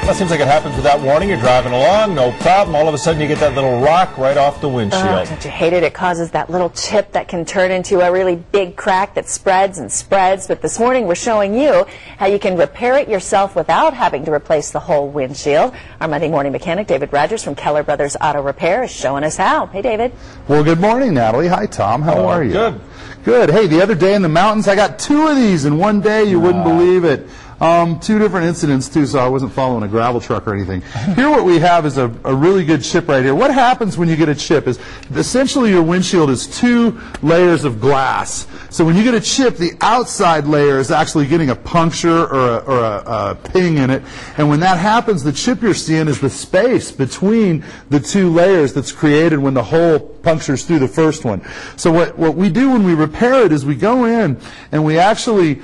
Well, it seems like it happens without warning. You're driving along, no problem. All of a sudden, you get that little rock right off the windshield. Oh, don't you hate it? It causes that little chip that can turn into a really big crack that spreads and spreads. But this morning, we're showing you how you can repair it yourself without having to replace the whole windshield. Our Monday morning mechanic, David Rogers from Keller Brothers Auto Repair, is showing us how. Hey, David. Well, good morning, Natalie. Hi, Tom. How are you? Good. Good. Hey, the other day in the mountains, I got 2 of these in one day. You wouldn't believe it. 2 different incidents, too, so I wasn't following a gravel truck or anything. Here what we have is a really good chip right here. What happens when you get a chip is essentially your windshield is 2 layers of glass. So when you get a chip, the outside layer is actually getting a puncture or a ping in it. And when that happens, the chip you're seeing is the space between the 2 layers that's created when the hole punctures through the first one. So what we do when we repair it is we go in and we actually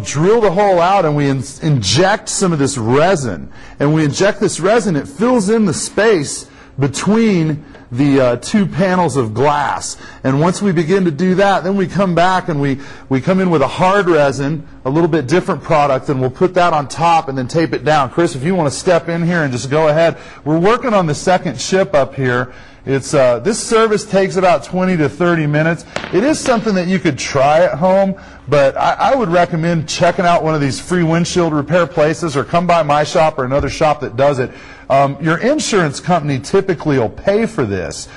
drill the hole out and we inject some of this resin. And we inject this resin, it fills in the space between the 2 panels of glass. And once we begin to do that, then we come back and we come in with a hard resin, a little bit different product, and we'll put that on top and then tape it down. Chris, if you want to step in here and just go ahead. We're working on the second chip up here. It's this service takes about 20 to 30 minutes. It is something that you could try at home, but I would recommend checking out one of these free windshield repair places or come by my shop or another shop that does it. Your insurance company typically will pay for this,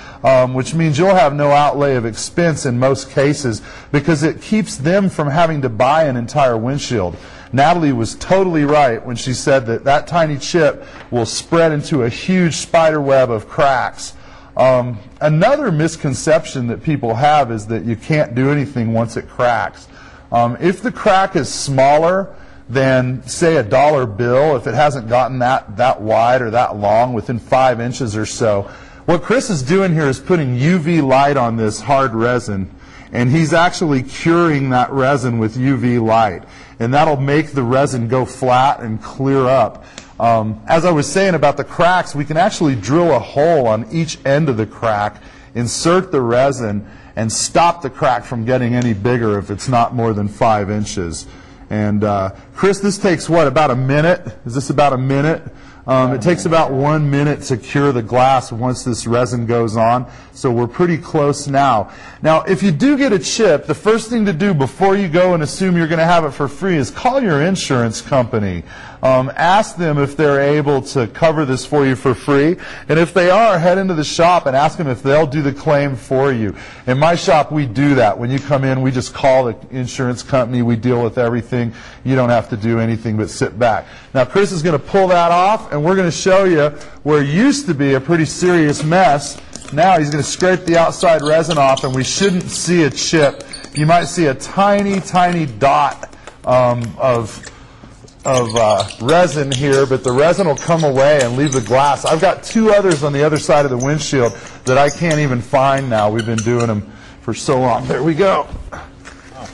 which means you'll have no outlay of expense in most cases because it keeps them from having to buy an entire windshield. Natalie was totally right when she said that that tiny chip will spread into a huge spider web of cracks. Another misconception that people have is that you can't do anything once it cracks. If the crack is smaller than, say, a dollar bill, if it hasn't gotten that wide or that long, within 5 inches or so, what Chris is doing here is putting UV light on this hard resin, and he's actually curing that resin with UV light. And that'll make the resin go flat and clear up. As I was saying about the cracks, we can actually drill a hole on each end of the crack, insert the resin, and stop the crack from getting any bigger if it's not more than 5 inches. And Chris, this takes what, about a minute? Is this about a minute? It takes about 1 minute to cure the glass once this resin goes on, so we're pretty close now. Now, if you do get a chip, the first thing to do before you go and assume you're going to have it for free is call your insurance company. Ask them if they're able to cover this for you for free, and if they are, head into the shop and ask them if they'll do the claim for you. In my shop, we do that. When you come in, we just call the insurance company, we deal with everything. You don't have to do anything but sit back. Now, Chris is going to pull that off, and we're going to show you where it used to be a pretty serious mess. Now he's going to scrape the outside resin off, and we shouldn't see a chip. You might see a tiny, tiny dot of resin here, but the resin will come away and leave the glass. I've got 2 others on the other side of the windshield that I can't even find now. We've been doing them for so long. There we go.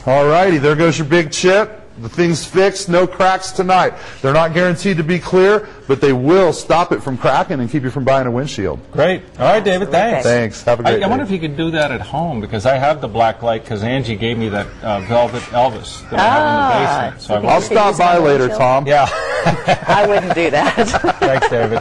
All righty, there goes your big chip. The thing's fixed, no cracks tonight. They're not guaranteed to be clear, but they will stop it from cracking and keep you from buying a windshield. Great. All right, David, thanks. Thanks. Have a great day. I wonder if you could do that at home, because I have the black light because Angie gave me that Velvet Elvis that I have in the basement. So I'll stop by later, Tom. Yeah. I wouldn't do that. Thanks, David.